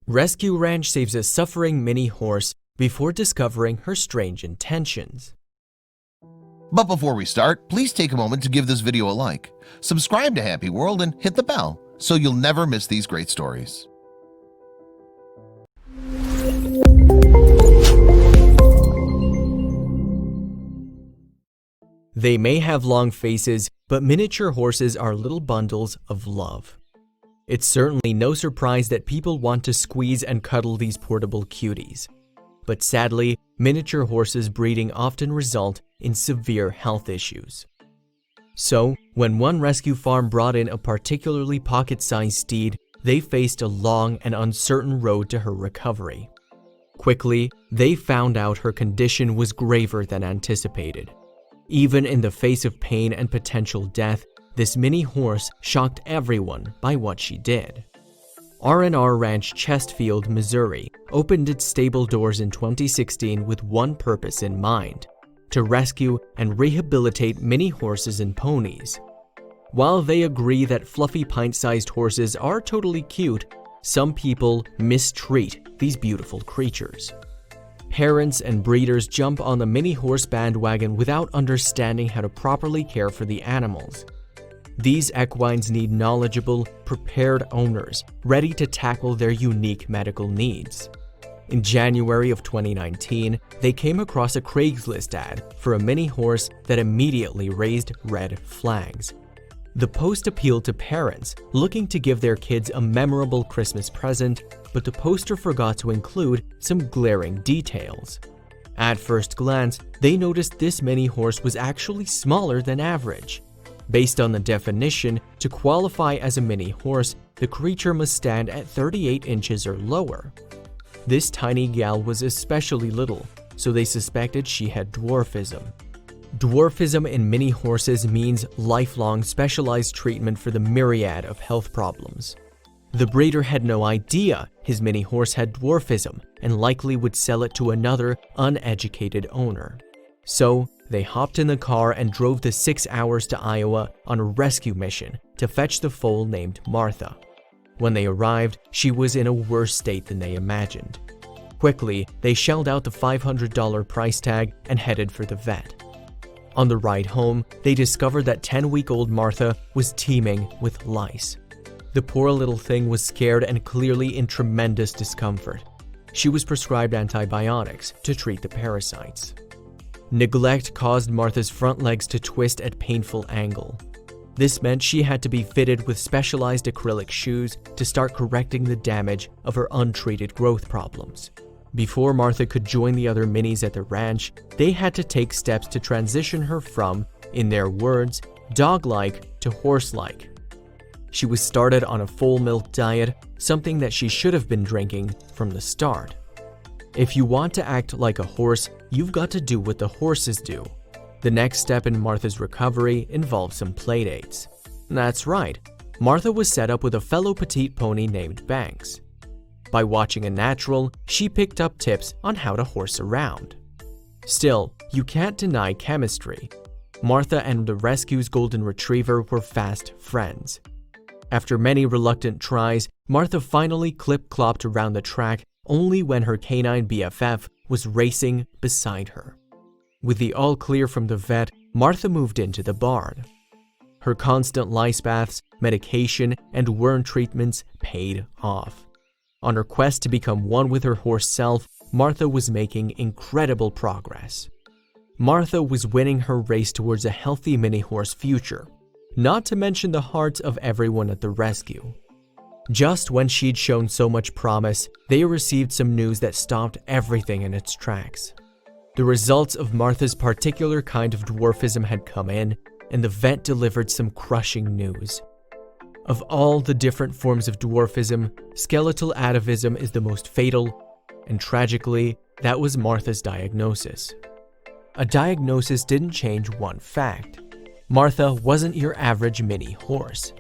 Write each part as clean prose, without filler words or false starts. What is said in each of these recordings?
Rescue Ranch saves a suffering mini horse before discovering her strange intentions. But before we start, please take a moment to give this video a like, subscribe to Happy World, and hit the bell so you'll never miss these great stories. They may have long faces, but miniature horses are little bundles of love. It's certainly no surprise that people want to squeeze and cuddle these portable cuties. But sadly, miniature horses breeding often result in severe health issues. So, when one rescue farm brought in a particularly pocket-sized steed, they faced a long and uncertain road to her recovery. Quickly, they found out her condition was graver than anticipated. Even in the face of pain and potential death, this mini horse shocked everyone by what she did. R&R Ranch Chesterfield, Missouri opened its stable doors in 2016 with one purpose in mind: to rescue and rehabilitate mini horses and ponies. While they agree that fluffy pint-sized horses are totally cute, some people mistreat these beautiful creatures. Parents and breeders jump on the mini horse bandwagon without understanding how to properly care for the animals. These equines need knowledgeable, prepared owners ready to tackle their unique medical needs. In January of 2019, they came across a Craigslist ad for a mini horse that immediately raised red flags. The post appealed to parents looking to give their kids a memorable Christmas present, but the poster forgot to include some glaring details. At first glance, they noticed this mini horse was actually smaller than average. Based on the definition, to qualify as a mini horse, the creature must stand at 38 inches or lower. This tiny gal was especially little, so they suspected she had dwarfism. Dwarfism in mini horses means lifelong specialized treatment for the myriad of health problems. The breeder had no idea his mini horse had dwarfism and likely would sell it to another uneducated owner. So, they hopped in the car and drove the 6 hours to Iowa on a rescue mission to fetch the foal named Martha. When they arrived, she was in a worse state than they imagined. Quickly, they shelled out the $500 price tag and headed for the vet. On the ride home, they discovered that 10-week-old Martha was teeming with lice. The poor little thing was scared and clearly in tremendous discomfort. She was prescribed antibiotics to treat the parasites. Neglect caused Martha's front legs to twist at painful angle. This meant she had to be fitted with specialized acrylic shoes to start correcting the damage of her untreated growth problems. Before Martha could join the other minis at the ranch, they had to take steps to transition her from, in their words, dog-like to horse-like. She was started on a full milk diet, something that she should have been drinking from the start. If you want to act like a horse, you've got to do what the horses do. The next step in Martha's recovery involved some playdates. That's right, Martha was set up with a fellow petite pony named Banks. By watching a natural, she picked up tips on how to horse around. Still, you can't deny chemistry. Martha and the rescue's golden retriever were fast friends. After many reluctant tries, Martha finally clip-clopped around the track only when her canine BFF was racing beside her. With the all clear from the vet, Martha moved into the barn. Her constant lice baths, medication, and worm treatments paid off. On her quest to become one with her horse self, Martha was making incredible progress. Martha was winning her race towards a healthy mini horse future, not to mention the hearts of everyone at the rescue. Just when she'd shown so much promise, they received some news that stopped everything in its tracks. The results of Martha's particular kind of dwarfism had come in, and the vet delivered some crushing news. Of all the different forms of dwarfism, skeletal atavism is the most fatal, and tragically, that was Martha's diagnosis. A diagnosis didn't change one fact: Martha wasn't your average mini horse.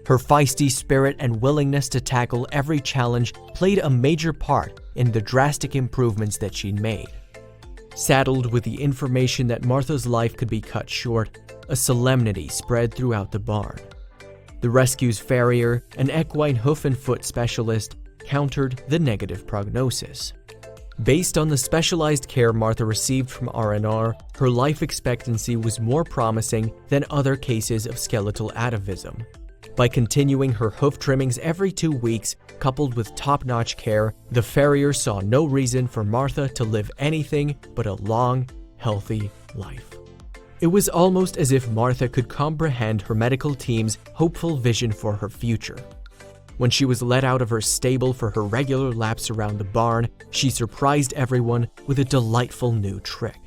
Her feisty spirit and willingness to tackle every challenge played a major part in the drastic improvements that she'd made. Saddled with the information that Martha's life could be cut short, a solemnity spread throughout the barn. The rescue's farrier, an equine hoof and foot specialist, countered the negative prognosis. Based on the specialized care Martha received from R&R, her life expectancy was more promising than other cases of skeletal atavism. By continuing her hoof trimmings every 2 weeks, coupled with top-notch care, the farrier saw no reason for Martha to live anything but a long, healthy life. It was almost as if Martha could comprehend her medical team's hopeful vision for her future. When she was let out of her stable for her regular laps around the barn, she surprised everyone with a delightful new trick.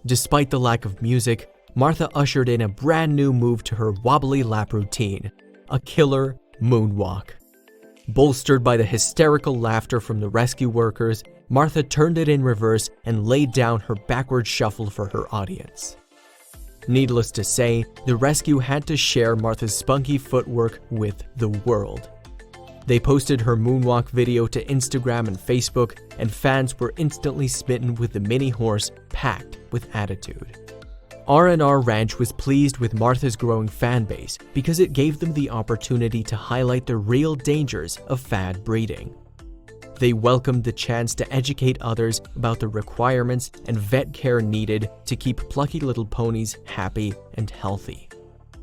Despite the lack of music, Martha ushered in a brand new move to her wobbly lap routine, a killer moonwalk. Bolstered by the hysterical laughter from the rescue workers, Martha turned it in reverse and laid down her backward shuffle for her audience. Needless to say, the rescue had to share Martha's spunky footwork with the world. They posted her moonwalk video to Instagram and Facebook, and fans were instantly smitten with the mini horse packed with attitude. R&R Ranch was pleased with Martha's growing fan base because it gave them the opportunity to highlight the real dangers of fad breeding. They welcomed the chance to educate others about the requirements and vet care needed to keep plucky little ponies happy and healthy.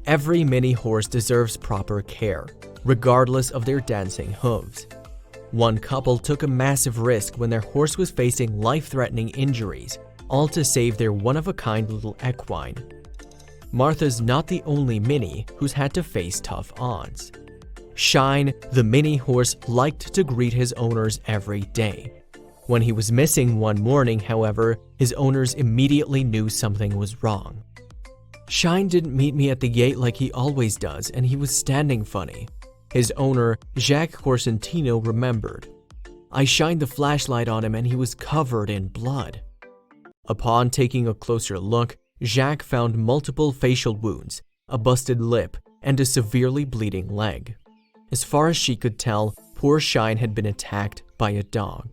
Every mini horse deserves proper care, regardless of their dancing hooves. One couple took a massive risk when their horse was facing life-threatening injuries, all to save their one-of-a-kind little equine. Martha's not the only mini who's had to face tough odds. Shine, the mini horse, liked to greet his owners every day. When he was missing one morning, however, his owners immediately knew something was wrong. Shine didn't meet me at the gate like he always does, and he was standing funny. His owner, Jacques Corsentino, remembered. I shined the flashlight on him and he was covered in blood. Upon taking a closer look, Jacques found multiple facial wounds, a busted lip, and a severely bleeding leg. As far as she could tell, poor Shine had been attacked by a dog.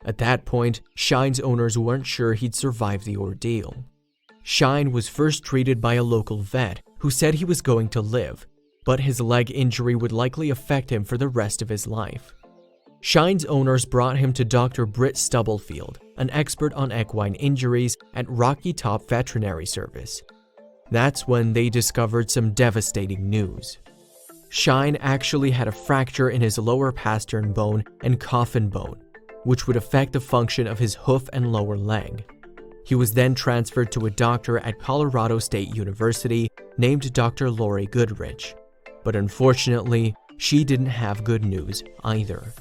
At that point, Shine's owners weren't sure he'd survive the ordeal. Shine was first treated by a local vet who said he was going to live, but his leg injury would likely affect him for the rest of his life. Shine's owners brought him to Dr. Britt Stubblefield, an expert on equine injuries at Rocky Top Veterinary Service. That's when they discovered some devastating news. Shine actually had a fracture in his lower pastern bone and coffin bone, which would affect the function of his hoof and lower leg. He was then transferred to a doctor at Colorado State University named Dr. Lori Goodrich. But unfortunately, she didn't have good news either.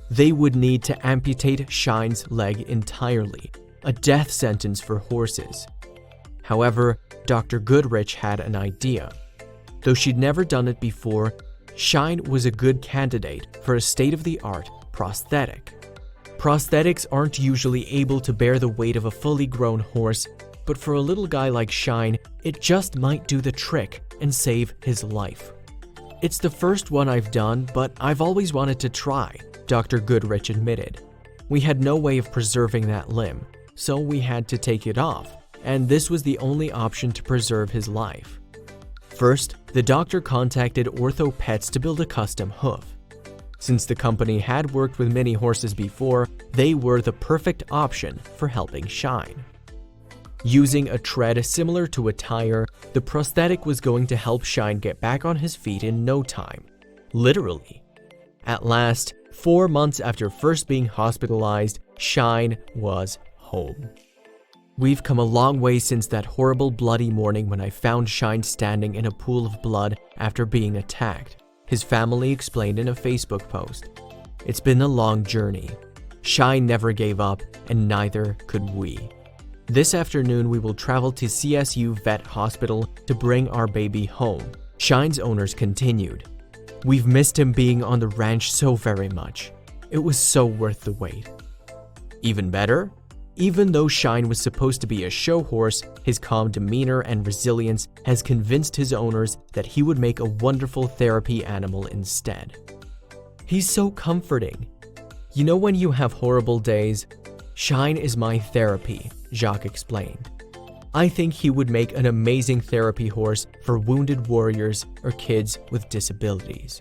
They would need to amputate Shine's leg entirely, a death sentence for horses. However, Dr. Goodrich had an idea. Though she'd never done it before, Shine was a good candidate for a state-of-the-art prosthetic. Prosthetics aren't usually able to bear the weight of a fully grown horse, but for a little guy like Shine, it just might do the trick and save his life. It's the first one I've done, but I've always wanted to try, Dr. Goodrich admitted. We had no way of preserving that limb, so we had to take it off, and this was the only option to preserve his life. First, the doctor contacted Ortho Pets to build a custom hoof. Since the company had worked with many horses before, they were the perfect option for helping Shine. Using a tread similar to a tire, the prosthetic was going to help Shine get back on his feet in no time. Literally. At last, 4 months after first being hospitalized, Shine was home. We've come a long way since that horrible bloody morning when I found Shine standing in a pool of blood after being attacked, his family explained in a Facebook post. It's been a long journey. Shine never gave up, and neither could we. This afternoon, we will travel to CSU Vet Hospital to bring our baby home, Shine's owners continued. We've missed him being on the ranch so very much. It was so worth the wait. Even better? Even though Shine was supposed to be a show horse, his calm demeanor and resilience has convinced his owners that he would make a wonderful therapy animal instead. He's so comforting. You know when you have horrible days? Shine is my therapy, Jacques explained. I think he would make an amazing therapy horse for wounded warriors or kids with disabilities.